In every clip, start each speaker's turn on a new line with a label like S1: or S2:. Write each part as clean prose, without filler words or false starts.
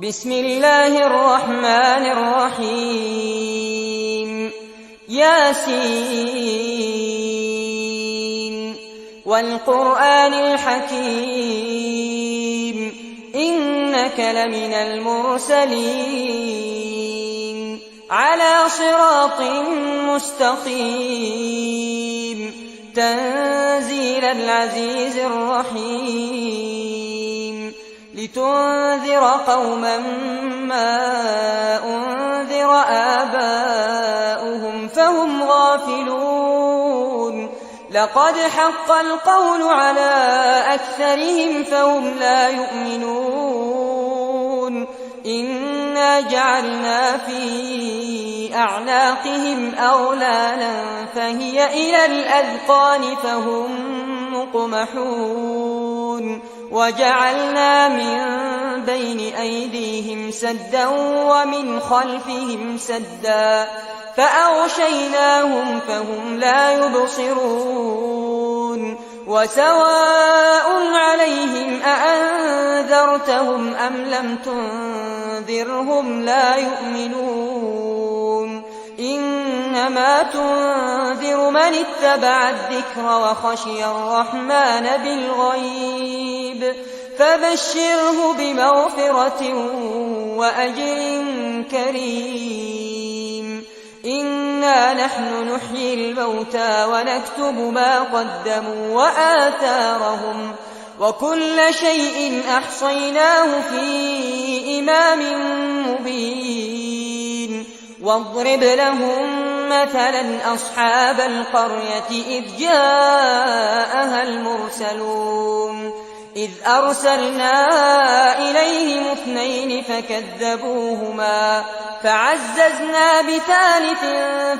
S1: بسم الله الرحمن الرحيم ياسين والقرآن الحكيم إنك لمن المرسلين على صراط مستقيم تنزيل العزيز الرحيم لتنذر قوما ما أنذر آباؤهم فهم غافلون لقد حق القول على أكثرهم فهم لا يؤمنون إنا جعلنا في أعناقهم أغلالا فهي إلى الأذقان فهم مقمحون وجعلنا من بين أيديهم سدا ومن خلفهم سدا فأغشيناهم فهم لا يبصرون وسواء عليهم أأنذرتهم أم لم تنذرهم لا يؤمنون إنما تنذر من اتبع الذكر وخشي الرحمن بالغيب فبشره بمغفرة وأجر كريم إنا نحن نحيي الموتى ونكتب ما قدموا وآثارهم وكل شيء أحصيناه في إمام مبين واضرب لهم مثلا أصحاب القرية إذ جاءها المرسلون إذ أرسلنا إليهم 2 فكذبوهما فعززنا بثالث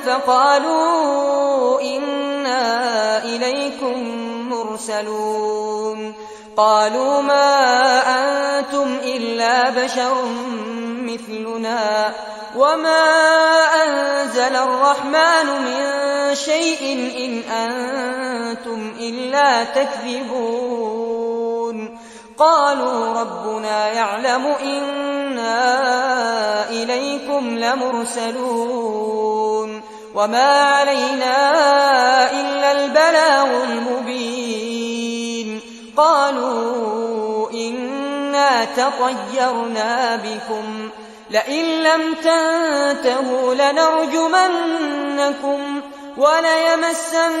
S1: فقالوا إنا إليكم مرسلون قالوا ما أنتم إلا بشر مثلنا وما أنزل الرحمن من شيء إن أنتم إلا تكذبون قالوا ربنا يعلم إنا إليكم لمرسلون وما علينا إلا البلاغ المبين قالوا إنا تطيرنا بكم لئن لم تنتهوا لنرجمنكم وليمسنكم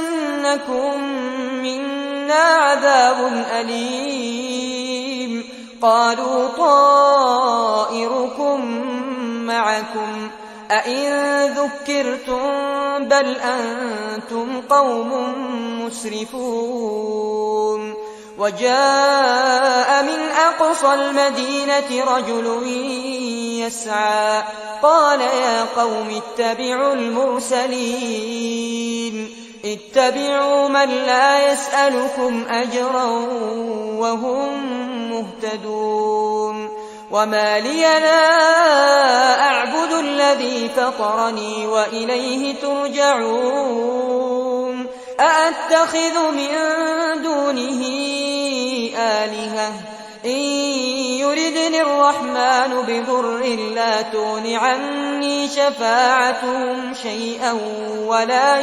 S1: منا عذاب أليم قالوا طائركم معكم أئن ذكرتم بل أنتم قوم مسرفون وجاء من أقصى المدينة رجل يسعى قال يا قوم اتبعوا المرسلين اتبعوا من لا يسألكم أجرا وهم مهتدون وما لي لا أعبد الذي فطرني وإليه ترجعون أأتخذ من دونه آلهة إن يردني الرحمن بضر لا تغن عني شفاعتهم شيئا ولا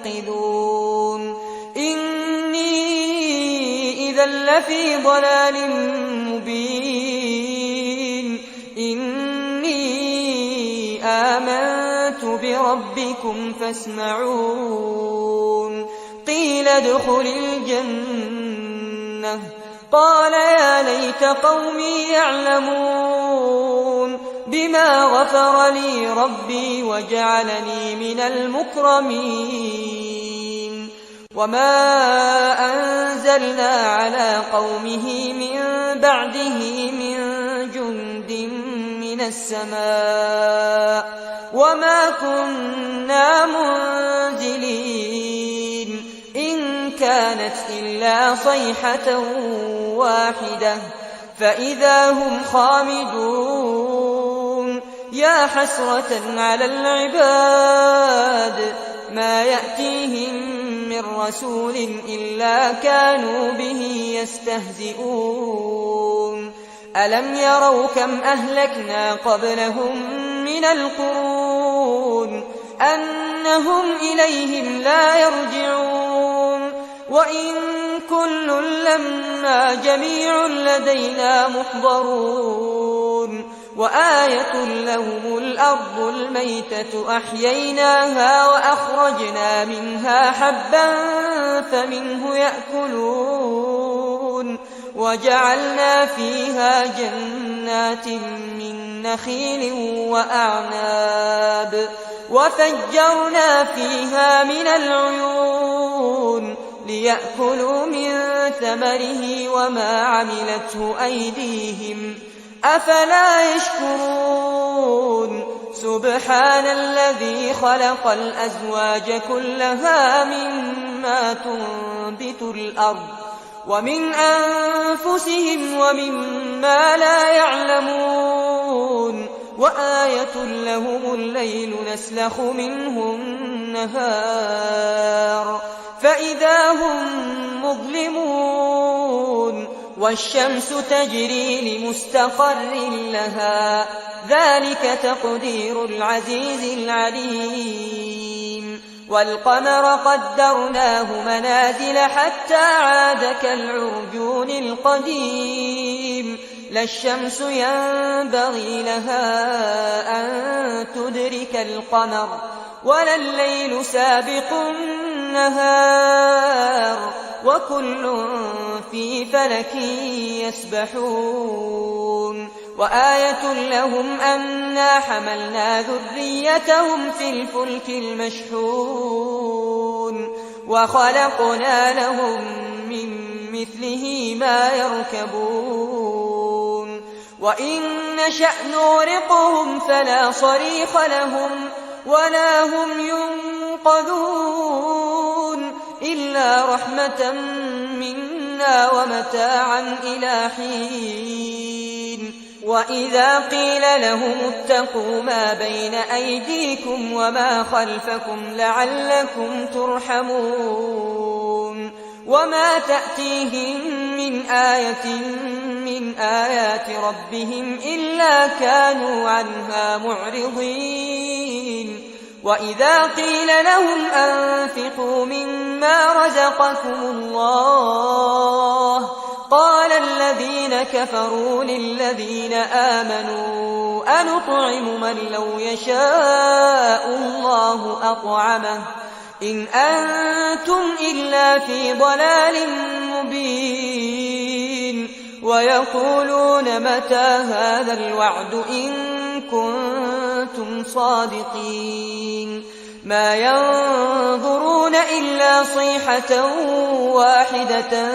S1: ينقذون إني إذا لفي ضلال مبين إني آمنت بربكم فاسمعون قيل ادخل الجنة قال يا ليت قومي يعلمون بما غفر لي ربي وجعلني من المكرمين وما أنزلنا على قومه من بعده من جند من السماء وما كنا منزلين إن كانت إلا صيحة واحدة فإذا هم خامدون يا حسرة على العباد ما يأتيهم من رسول إلا كانوا به يستهزئون ألم يروا كم أهلكنا قبلهم من القرون أنهم إليهم لا يرجعون وإن كل لما جميع لدينا محضرون وآية لهم الأرض الميتة أحييناها وأخرجنا منها حبا فمنه يأكلون وجعلنا فيها جنات من نخيل وأعناب وفجرنا فيها من العيون ليأكلوا من ثمره وما عملته أيديهم أفلا يشكرون سبحان الذي خلق الأزواج كلها مما تنبت الأرض ومن أنفسهم ومما لا يعلمون وآية لهم الليل نسلخ منه النهار فإذا هم مظلمون والشمس تجري لمستقر لها ذلك تقدير العزيز العليم والقمر قدرناه منازل حتى عاد كالعرجون القديم لا الشمس ينبغي لها أن تدرك القمر ولا الليل سابق النهار وكل في فلك يسبحون وآية لهم أنا حملنا ذريتهم في الفلك المشحون وخلقنا لهم من مثله ما يركبون وإن نشأ نغرقهم فلا صريخ لهم ولا هم ينقذون إلا رحمة منا ومتاعا إلى حين وإذا قيل لهم اتقوا ما بين أيديكم وما خلفكم لعلكم ترحمون وما تأتيهم من آية من آيات ربهم إلا كانوا عنها معرضين وإذا قيل لهم أنفقوا مما رزقكم الله قال الذين كفروا للذين آمنوا أنطعم من لو يشاء الله أطعمه إن أنتم إلا في ضلال مبين ويقولون متى هذا الوعد إن كنتم صادقين ما ينظرون إلا صيحة واحدة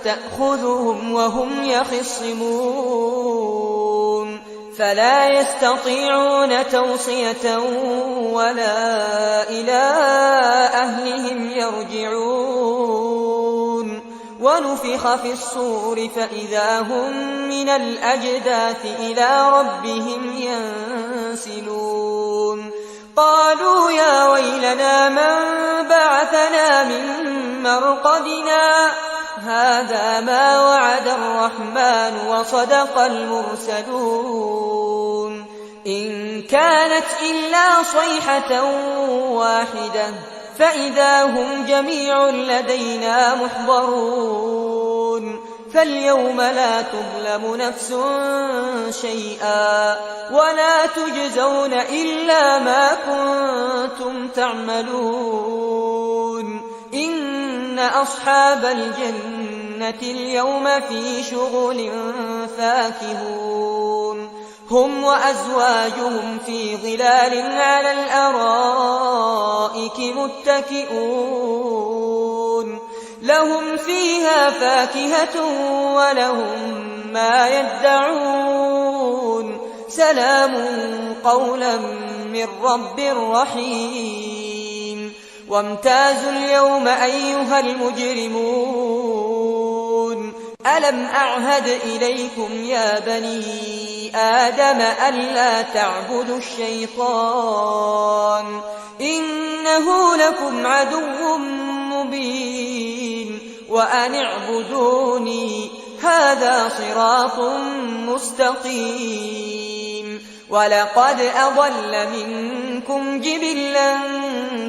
S1: تأخذهم وهم يخصمون فلا يستطيعون توصية ولا إلى أهلهم يرجعون ونفخ في الصور فإذا هم من الأجداث إلى ربهم ينسلون قالوا يا ويلنا من بعثنا من مرقدنا هذا ما وعد الرحمن وصدق المرسلون إن كانت إلا صيحة واحدة فإذا هم جميع لدينا محضرون فاليوم لا تظلم نفس شيئا ولا تجزون إلا ما كنتم تعملون إن أصحاب الجنة اليوم في شغل فاكهون هم وأزواجهم في ظلال على الأرائك متكئون لهم فيها فاكهة ولهم ما يدعون سلام قولا من رب رحيم وامتازوا اليوم أيها المجرمون ألم أعهد إليكم يا بني آدم ألا تعبدوا الشيطان إنه لكم عدو مبين وأن اعبدوني هذا صراط مستقيم ولقد أضل منكم جبلا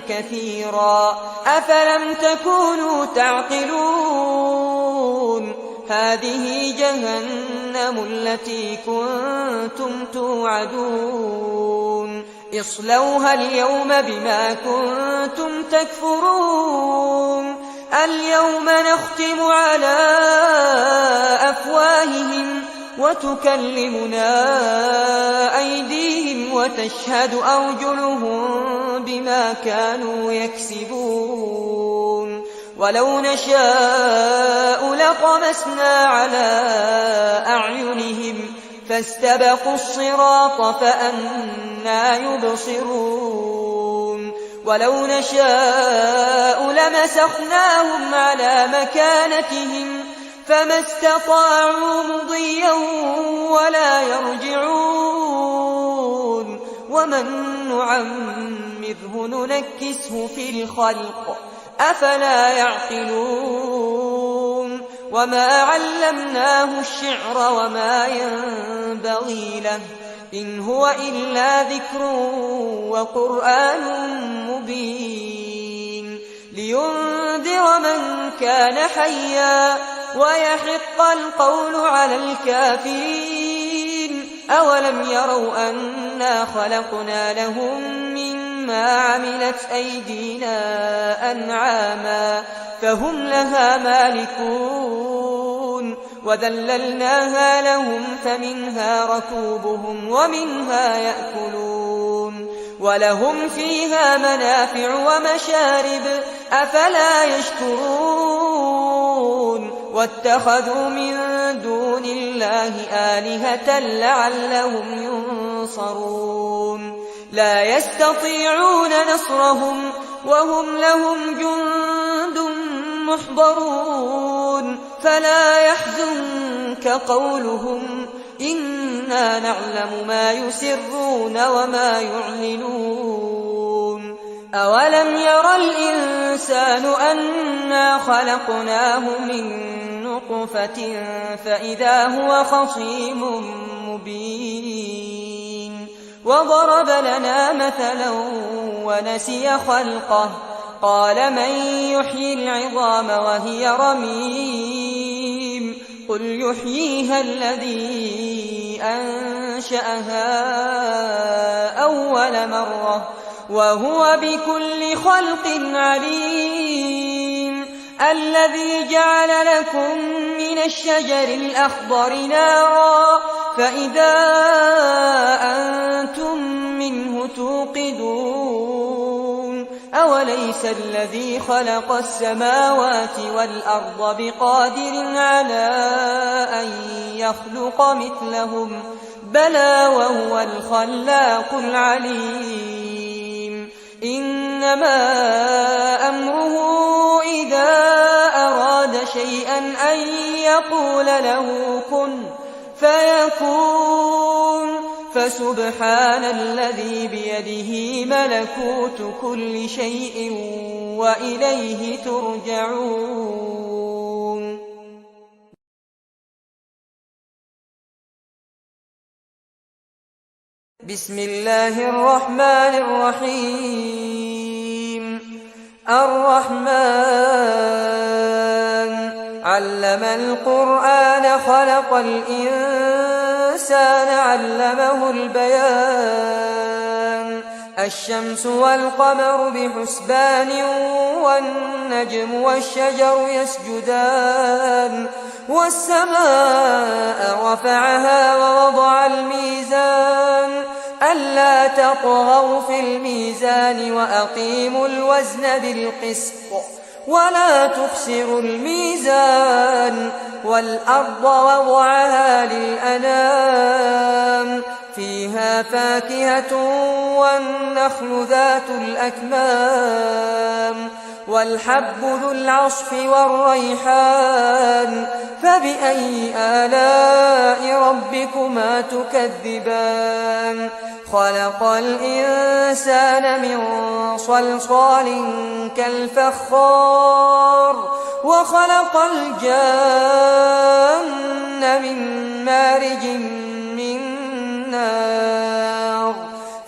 S1: كثيرا أفلم تكونوا تعقلون هذه جهنم التي كنتم توعدون اصلوها اليوم بما كنتم تكفرون اليوم نختم على أفواههم وتكلمنا أيديهم وتشهد أرجلهم بما كانوا يكسبون ولو نشاء لطمسنا على أعينهم فاستبقوا الصراط فأنى يبصرون ولو نشاء لمسخناهم على مكانتهم فما استطاعوا مضيا ولا يرجعون ومن نعمره ننكسه في الخلق أفلا يعقلون وما علمناه الشعر وما ينبغي له إن هو إلا ذكر وقرآن مبين لينذر من كان حيا ويحق القول على الكافرين أولم يروا أنا خلقنا لهم مما عملت أيدينا أنعاما فهم لها مالكون وذللناها لهم فمنها ركوبهم ومنها يأكلون ولهم فيها منافع ومشارب أفلا يشكرون واتخذوا من دون الله آلهة لعلهم ينصرون لا يستطيعون نصرهم وهم لهم جند محضرون فلا يحزنك قولهم إنا نعلم ما يسرون وما يعلنون أولم ير الإنسان أنا خلقناه من نطفة فإذا هو خصيم مبين وضرب لنا مثلا ونسي خلقه قال من يحيي العظام وهي رميم قل يحييها الذي أنشأها أول مرة وهو بكل خلق عليم الذي جعل لكم من الشجر الأخضر نارا فإذا أنتم منه توقدون أوليس الذي خلق السماوات والأرض بقادر على أن يخلق مثلهم بلى وهو الخلاق العليم إنما أمره إذا أراد شيئا أن يقول له كن فيكون فسبحان الذي بيده ملكوت كل شيء وإليه ترجعون بسم الله الرحمن الرحيم الرحمن علم القرآن خلق الإنسان علمه البيان الشمس والقمر بحسبان والنجم والشجر يسجدان والسماء رفعها ووضع الميزان ألا تطغوا في الميزان وأقيموا الوزن بالقسط ولا تخسروا الميزان والأرض وضعها للأنام فيها فاكهة والنخل ذات الأكمام والحب ذو العصف والريحان فبأي آلاء ربكما تكذبان خلق الإنسان من صلصال كالفخار وخلق الجان من مارج من نار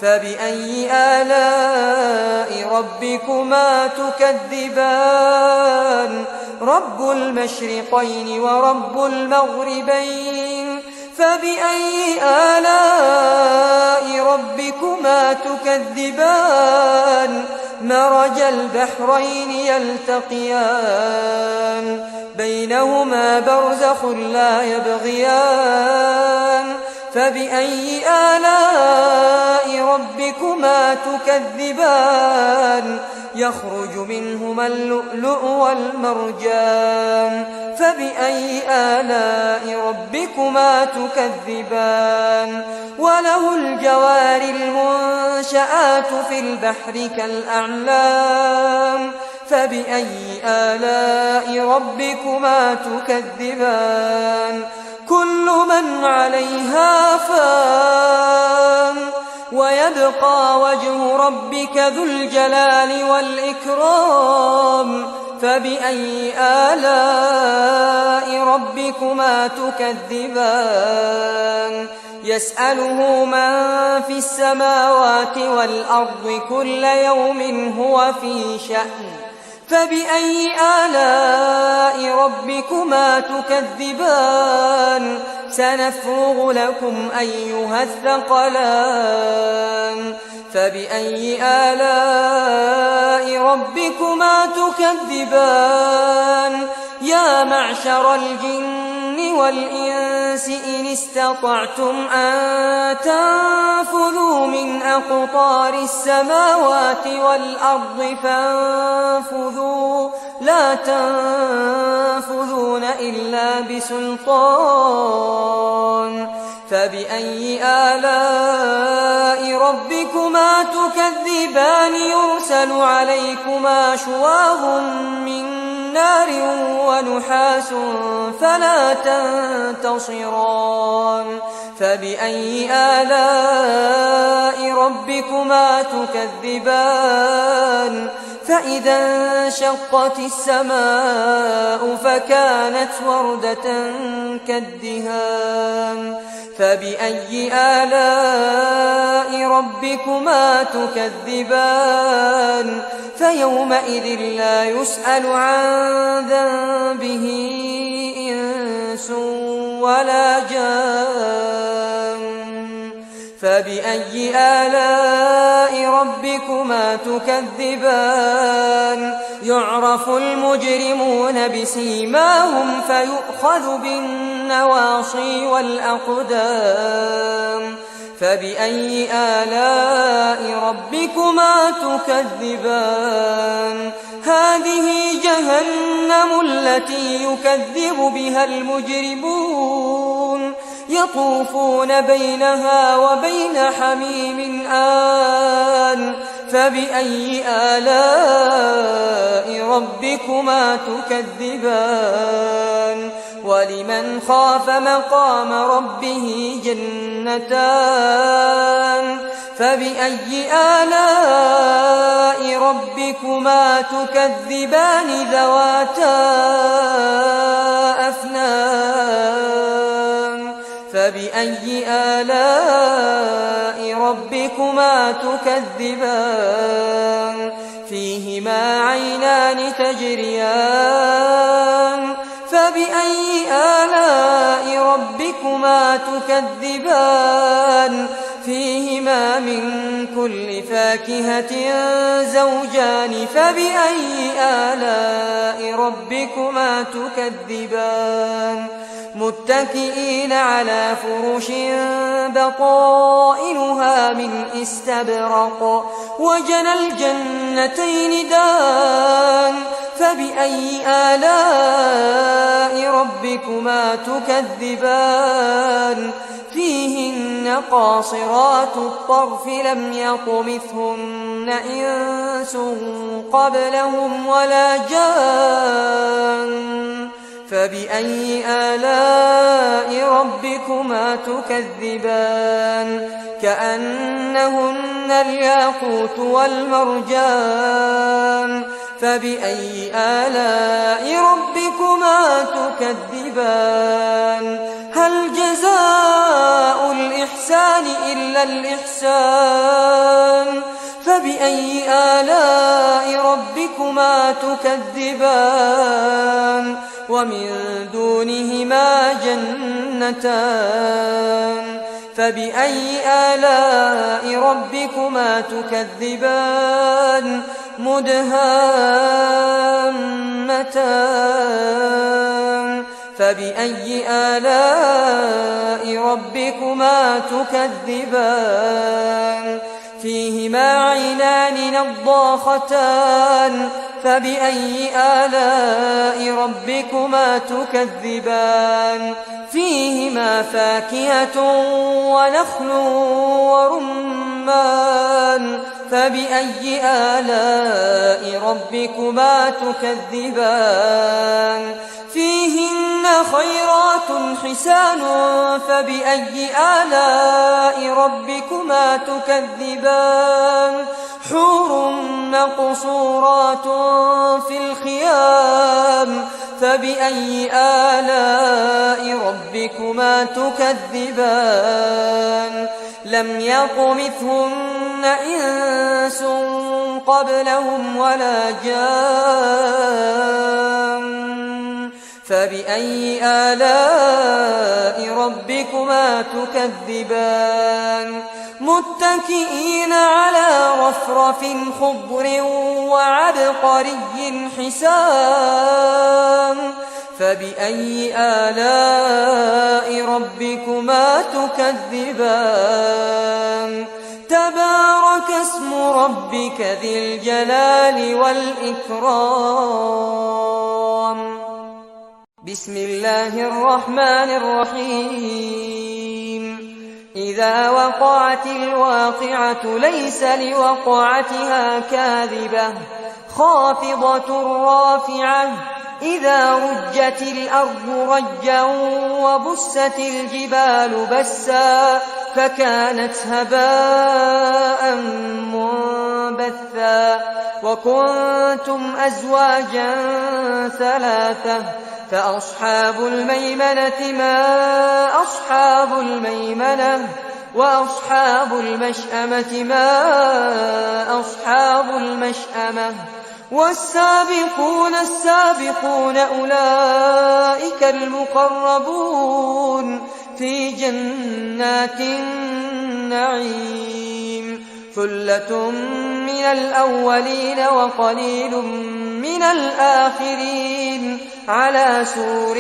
S1: فبأي آلاء ربكما تكذبان رب المشرقين ورب المغربين فبأي آلاء ربكما تكذبان مرج البحرين يلتقيان بينهما برزخ لا يبغيان فبأي آلاء ربكما تكذبان يخرج منهما اللؤلؤ والمرجان فبأي آلاء ربكما تكذبان وله الجوار المنشآت في البحر كالأعلام فبأي آلاء ربكما تكذبان كل من عليها فان ويبقى وجه ربك ذو الجلال والإكرام فبأي آلاء ربكما تكذبان يسأله من في السماوات والأرض كل يوم هو في شأن فبأي آلاء ربكما تكذبان سنفرغ لكم أيها الثقلان فبأي آلاء ربكما تكذبان يا معشر الجن والإنس إن استطعتم أن تنفذوا من أقطار السماوات والأرض فانفذوا لا تنفذون إلا بسلطان فبأي آلاء ربكما تكذبان يرسل عليكما شواظ من نار ونحاس فلا تنتصران فبأي آلاء ربكما تكذبان فإذا انشقت السماء فكانت وردة كالدهان فبأي آلاء ربكما تكذبان فيومئذ لا يسأل عن ذنبه إنس ولا جان فبأي آلاء ربكما تكذبان يعرف المجرمون بسيماهم فيؤخذ بالنواصي والأقدام فبأي آلاء ربكما تكذبان هذه جهنم التي يكذب بها المجرمون يطوفون بينها وبين حميم آن فبأي آلاء ربكما تكذبان ولمن خاف مقام ربه جنتان فبأي آلاء ربكما تكذبان ذواتا أفنان فبأي آلاء ربكما تكذبان فيهما عينان تجريان فبأي آلاء ربكما تكذبان فيهما من كل فاكهة زوجان فبأي آلاء ربكما تكذبان متكئين على فرش بطائنها من استبرق وجنى الجنتين دان فبأي آلاء ربكما تكذبان فيهن قاصرات الطرف لم يطمثهن إنس قبلهم ولا جان فبأي آلاء ربكما تكذبان كأنهن الياقوت والمرجان فبأي آلاء ربكما تكذبان هل جزاء الإحسان إلا الإحسان فبأي آلاء ربكما تكذبان ومن دونهما جنتان فبأي آلاء ربكما تكذبان مدهامتان فبأي آلاء ربكما تكذبان فيهما عينان نضاختان فبأي آلاء ربكما تكذبان فيهما فاكهة ونخل ورمان فبأي آلاء ربكما تكذبان فيهن خيرات حسان فبأي آلاء ربكما تكذبان حور مقصورات في الخيام فبأي آلاء ربكما تكذبان لم يطمثهن إنس قبلهم ولا جان فبأي آلاء ربكما تكذبان متكئين على رفرف خضر وعبقري حسان فبأي آلاء ربكما تكذبان تبارك اسم ربك ذي الجلال والإكرام بسم الله الرحمن الرحيم إذا وقعت الواقعة ليس لوقعتها كاذبة خافضة رافعة إذا رجت الأرض رجا وبست الجبال بسا فكانت هباء منبثا وكنتم أزواجا ثلاثة فأصحاب الميمنة ما أصحاب الميمنة وأصحاب المشأمة ما أصحاب المشأمة والسابقون السابقون أولئك المقربون في جنات النعيم ثلة من الأولين وقليل من الآخرين على سور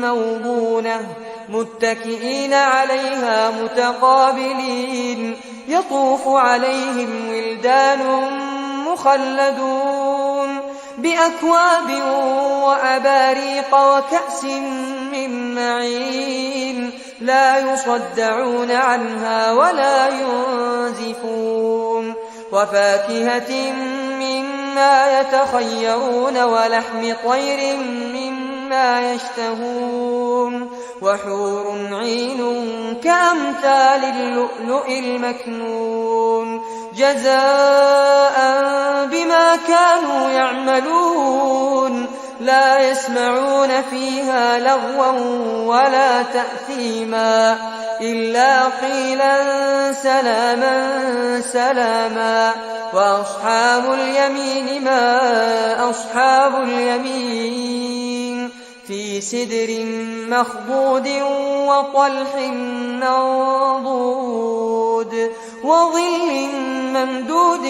S1: موضونة متكئين عليها متقابلين يطوف عليهم ولدان مخلدون بأكواب وأباريق وكأس من معين لا يصدعون عنها ولا ينزفون وفاكهة مما يتخيرون ولحم طير مما يشتهون وحور عين كأمثال اللؤلؤ المكنون جزاء بما كانوا يعملون لا يسمعون فيها لغوا ولا تأثيما إلا قيلا سلاما سلاما وأصحاب اليمين ما أصحاب اليمين في سدر مخضود وطلح منضود وظل ممدود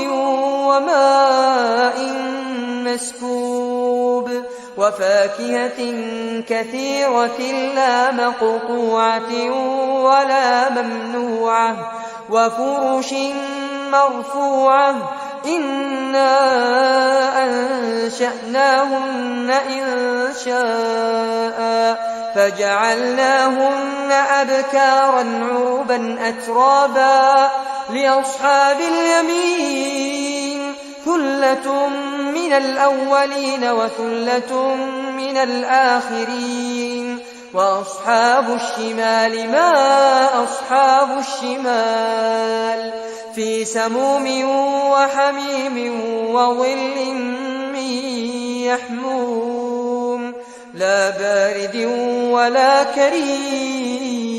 S1: وماء مسكوب وفاكهة كثيرة لا مقطوعة ولا ممنوعة وفرش مرفوعة إنا أنشأناهن إنشاء فجعلناهن أبكارا عربا أترابا لأصحاب اليمين ثلة من الأولين وثلة من الآخرين وأصحاب الشمال ما أصحاب الشمال في سموم وحميم وظل من يحموم لا بارد ولا كريم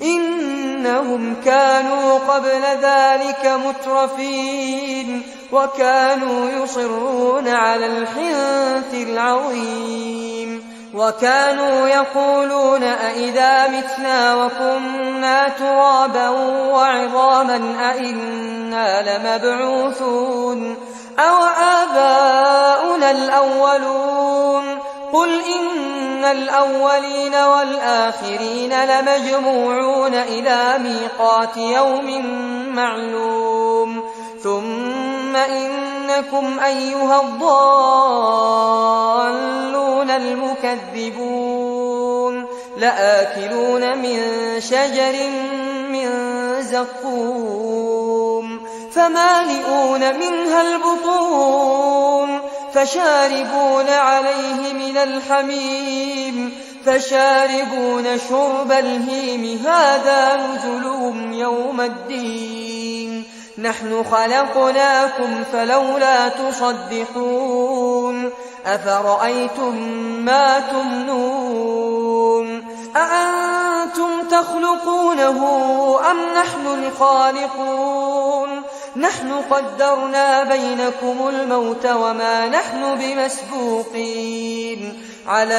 S1: إنهم كانوا قبل ذلك مترفين وكانوا يصرون على الحنث العظيم وكانوا يقولون أئذا متنا وكنا ترابا وعظاما أئنا لمبعوثون أو آباؤنا الأولون قل إن الأولين والآخرين لمجموعون إلى ميقات يوم معلوم ثم إنكم أيها الضالون المكذبون لآكلون من شجر من زقوم فمالئون منها البطون فشاربون عليه من الحميم فشاربون شرب الهيم هذا نزلهم يوم الدين نحن خلقناكم فلولا تصدقون أفرأيتم ما تمنون أأنتم تخلقونه أم نحن الخالقون نحن قدرنا بينكم الموت وما نحن بمسبوقين على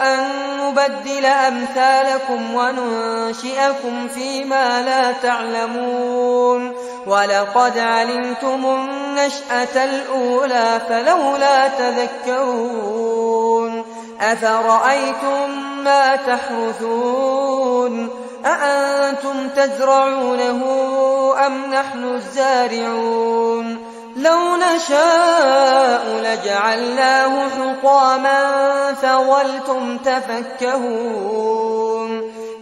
S1: أن نبدل أمثالكم وننشئكم فيما لا تعلمون ولقد علمتم النشأة الأولى فلولا تذكرون أفرأيتم ما تحرثون أأنتم تزرعونه أم نحن الزارعون لو نشاء لجعلناه حطاما فظلتم تفكهون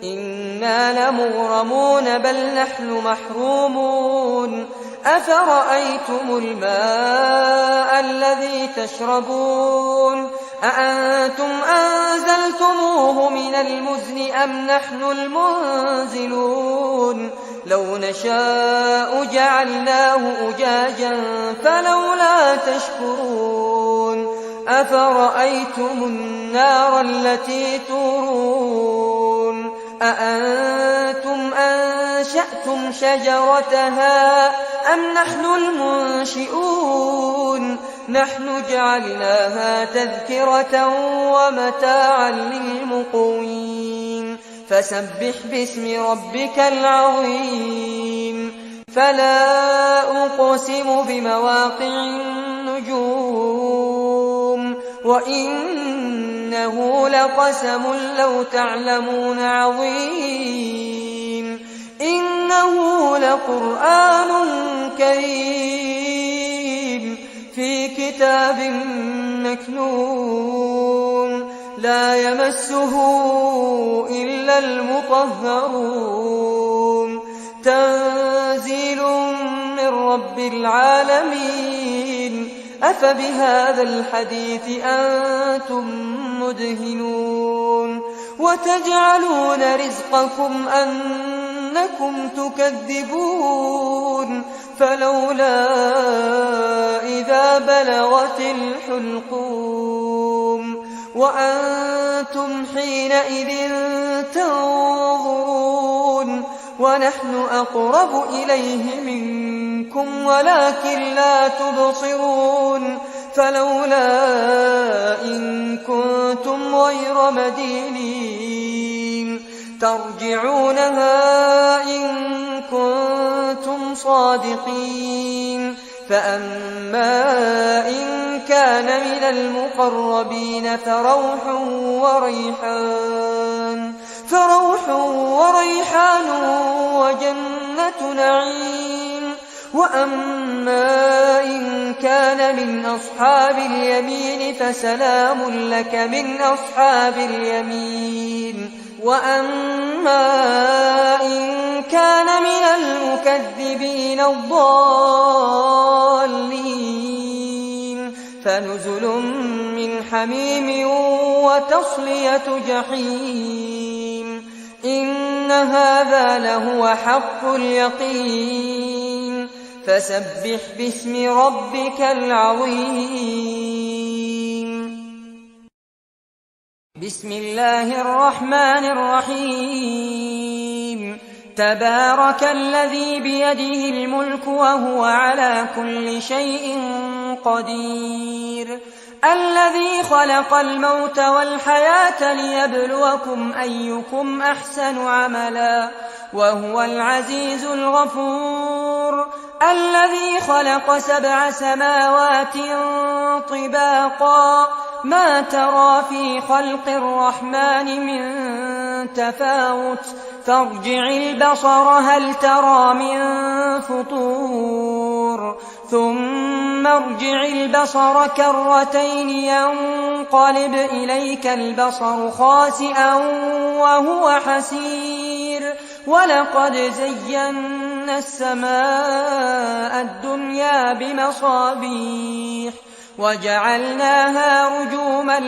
S1: إنا لمغرمون بل نحن محرومون أفرأيتم الماء الذي تشربون أأنتم أنزلتموه من المزن أم نحن المنزلون لو نشاء جعلناه أجاجا فلولا تشكرون أفرأيتم النار التي تورون أأنتم أنشأتم شجرتها أم نحن المنشئون نحن جعلناها تذكرة ومتاعا للمقوين فسبح باسم ربك العظيم فلا أقسم بمواقع النجوم وإنه لقسم لو تعلمون عظيم إنه لقرآن كريم في كتاب مكنون لا يمسه إلا المطهرون تنزيل من رب العالمين أفبهذا الحديث أنتم مدهنون وتجعلون رزقكم أنكم تكذبون فلولا إذا بلغت الحلقوم وأنتم حينئذ تنظرون ونحن أقرب إليه منكم ولكن لا تبصرون فلولا إن كنتم غير مدينين ترجعونها إن كنتم صادقين فأما إن كان من المقربين فروح وريحان وجنة نعيم وأما إن كان من أصحاب اليمين فسلام لك من أصحاب اليمين. وأما إن كان من المكذبين الضالين فنزل من حميم وتصلية جحيم. إن هذا لهو حق اليقين. فسبح باسم ربك العظيم. بسم الله الرحمن الرحيم. تبارك الذي بيده الملك وهو على كل شيء قدير. الذي خلق الموت والحياة ليبلوكم أيكم أحسن عملا وهو العزيز الغفور. الذي خلق 7 سماوات طباقا ما ترى في خلق الرحمن من تفاوت فارجع البصر هل ترى من فطور ثم ارجع البصر كرتين ينقلب إليك البصر خاسئا وهو حسير. ولقد زينا السماء الدنيا بمصابيح وجعلناها رجوما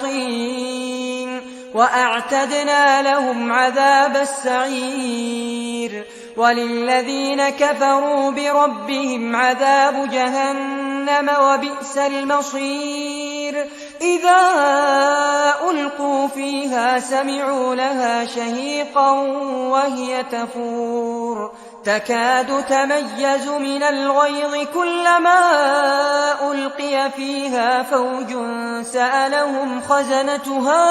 S1: للشياطين وأعتدنا لهم عذاب السعير. وللذين كفروا بربهم عذاب جهنم وبئس المصير. إذا ألقوا فيها سمعوا لها شهيقا وهي تفور تكاد تميز من الغيظ كلما ألقي فيها فوج سألهم خزنتها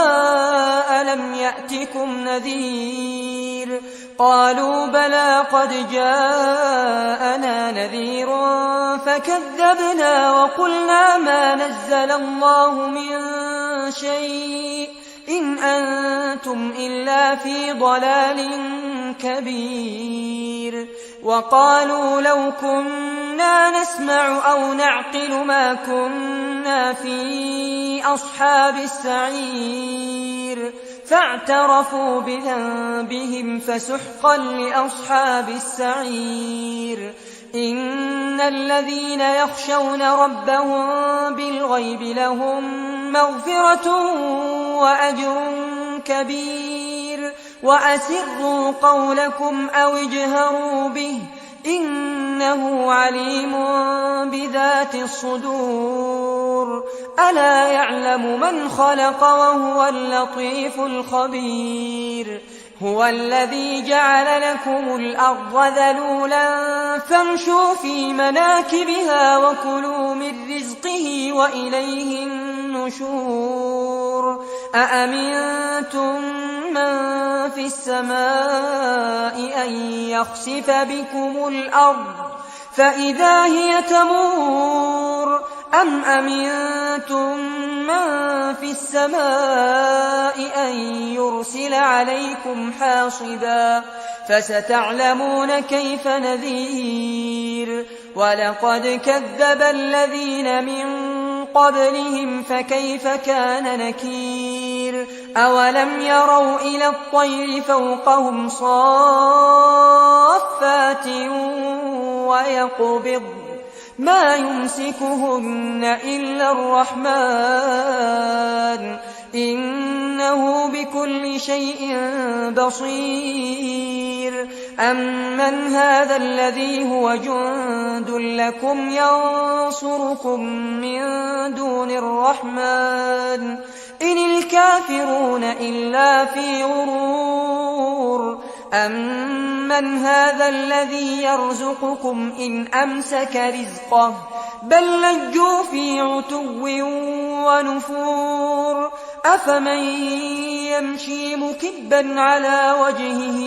S1: ألم يأتكم نذير قالوا بلى قد جاءنا نذير فكذبنا وقلنا ما نزل الله من شيء إن أنتم إلا في ضلال كبير. وقالوا لو كنا نسمع أو نعقل ما كنا في أصحاب السعير فاعترفوا بذنبهم فسحقا لأصحاب السعير. إن الذين يخشون ربهم بالغيب لهم مغفرة وأجر كبير. وأسروا قولكم أو اجهروا به إنه عليم بذات الصدور. ألا يعلم من خلق وهو اللطيف الخبير. هو الذي جعل لكم الأرض ذلولا فامشوا في مناكبها وكلوا من رزقه وإليه النشور. أأمنتم من في السماء أن يخسف بكم الأرض فإذا هي تمور أم أمنتم من في السماء أن يرسل عليكم حاصبا فستعلمون كيف نذير. ولقد كذب الذين من قبلهم فكيف كان نكير. أولم يروا إلى الطير فوقهم صافات ويقبض ما يمسكهن إلا الرحمن إنه بكل شيء بصير. أمن هذا الذي هو جند لكم ينصركم من دون الرحمن إن الكافرون إلا في غرور. أمن هذا الذي يرزقكم إن أمسك رزقه بل لجوا في عتو ونفور. أفمن يمشي مكبا على وجهه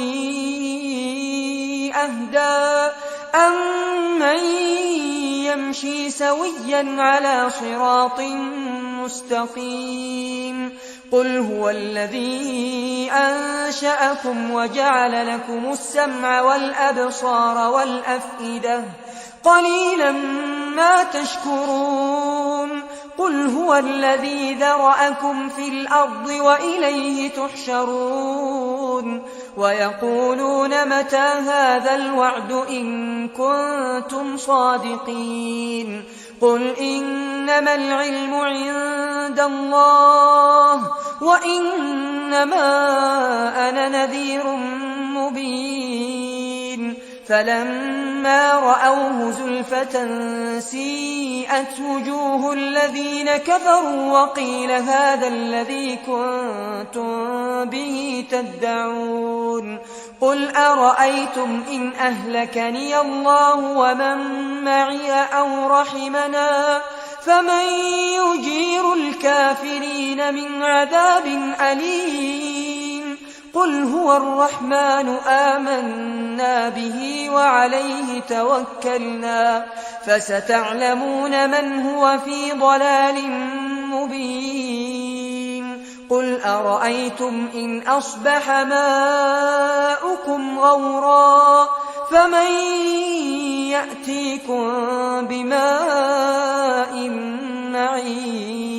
S1: أهدى أمن يمشي سويا على صراط مستقيم. قل هو الذي أنشأكم وجعل لكم السمع والأبصار والأفئدة قليلا ما تشكرون قل هو الذي ذرأكم في الأرض وإليه تحشرون ويقولون متى هذا الوعد إن كنتم صادقين قل إنما العلم عند الله وإنما أنا نذير مبين فلما رأوه زلفة سيئت وجوه الذين كفروا وقيل هذا الذي كنتم به تدعون قل أرأيتم إن أهلكني الله ومن معي أو رحمنا فمن يجير الكافرين من عذاب أليم قل هو الرحمن آمنا به وعليه توكلنا فستعلمون من هو في ضلال مبين قل أرأيتم إن أصبح ماؤكم غورا فمن يأتيكم بماء معين